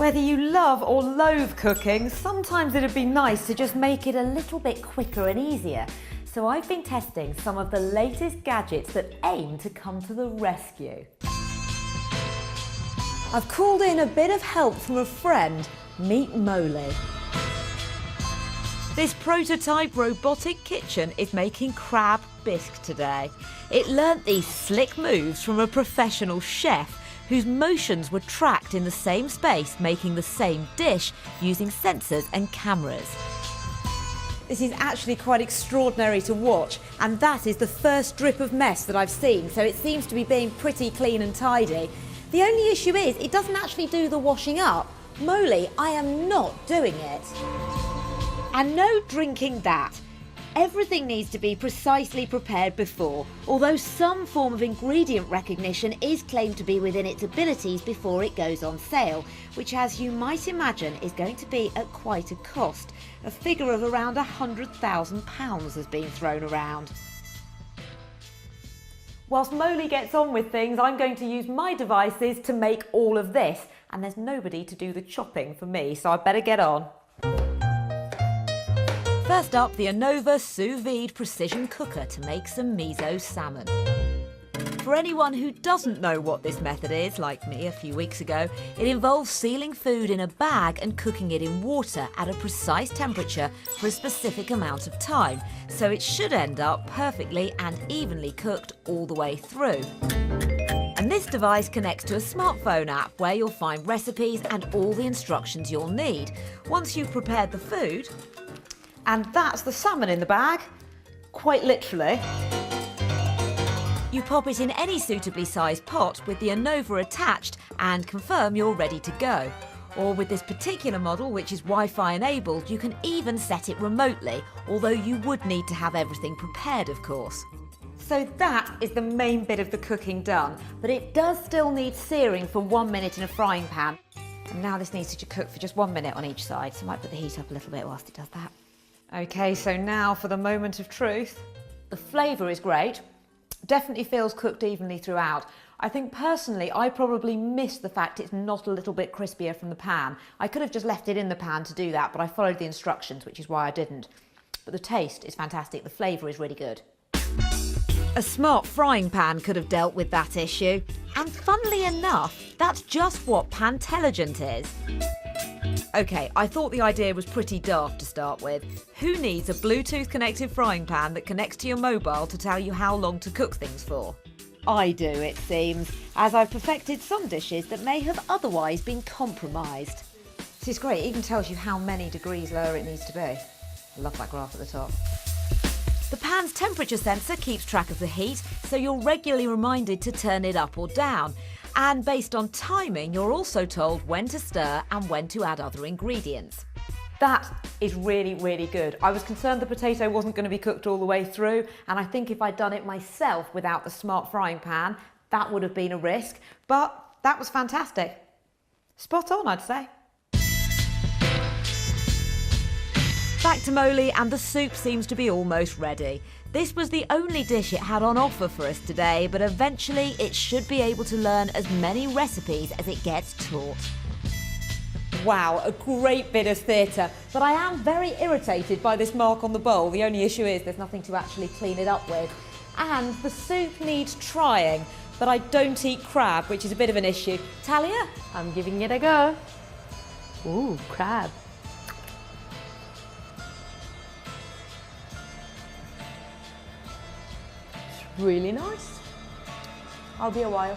Whether you love or loathe cooking, sometimes it'd be nice to just make it a little bit quicker and easier. So I've been testing some of the latest gadgets that aim to come to the rescue. I've called in a bit of help from a friend, Meat Moly. This prototype robotic kitchen is making crab bisque today. It learnt these slick moves from a professional chef whose motions were tracked in the same space, making the same dish using sensors and cameras. This is actually quite extraordinary to watch, and that is the first drip of mess that I've seen, so it seems to be being pretty clean and tidy. The only issue is it doesn't actually do the washing up. Moly, I am not doing it. And no drinking that. Everything needs to be precisely prepared before, although some form of ingredient recognition is claimed to be within its abilities before it goes on sale, which, as you might imagine, is going to be at quite a cost. A figure of around £100,000 has been thrown around. Whilst Moly gets on with things, I'm going to use my devices to make all of this, and there's nobody to do the chopping for me, so I better get on. First up, the Anova Sous Vide precision cooker to make some miso salmon. For anyone who doesn't know what this method is, like me a few weeks ago, it involves sealing food in a bag and cooking it in water at a precise temperature for a specific amount of time, so it should end up perfectly and evenly cooked all the way through. And this device connects to a smartphone app where you'll find recipes and all the instructions you'll need. Once you've prepared the food, and that's the salmon in the bag, quite literally. You pop it in any suitably sized pot with the Innova attached and confirm you're ready to go. Or with this particular model, which is Wi-Fi enabled, you can even set it remotely, although you would need to have everything prepared, of course. So that is the main bit of the cooking done, but it does still need searing for 1 minute in a frying pan. And now this needs to cook for just 1 minute on each side, so I might put the heat up a little bit whilst it does that. Okay, so now for the moment of truth. The flavour is great. Definitely feels cooked evenly throughout. I think personally I probably missed the fact it's not a little bit crispier from the pan. I could have just left it in the pan to do that, but I followed the instructions, which is why I didn't. But the taste is fantastic, the flavour is really good. A smart frying pan could have dealt with that issue. And funnily enough, that's just what PanTelligen is. Okay, I thought the idea was pretty daft to start with. Who needs a Bluetooth connected frying pan that connects to your mobile to tell you how long to cook things for? I do, it seems, as I've perfected some dishes that may have otherwise been compromised. This is great, it even tells you how many degrees lower it needs to be. I love that graph at the top. The pan's temperature sensor keeps track of the heat, so you're regularly reminded to turn it up or down. And based on timing, you're also told when to stir and when to add other ingredients. That is really, really good. I was concerned the potato wasn't going to be cooked all the way through, and I think if I'd done it myself without the smart frying pan, that would have been a risk, but that was fantastic. Spot on, I'd say. Back to Moly, and the soup seems to be almost ready. This was the only dish it had on offer for us today, but eventually it should be able to learn as many recipes as it gets taught. Wow, a great bit of theatre, but I am very irritated by this mark on the bowl. The only issue is there's nothing to actually clean it up with. And the soup needs trying, but I don't eat crab, which is a bit of an issue. Talia, I'm giving it a go. Ooh, crab. Really nice. I'll be a while.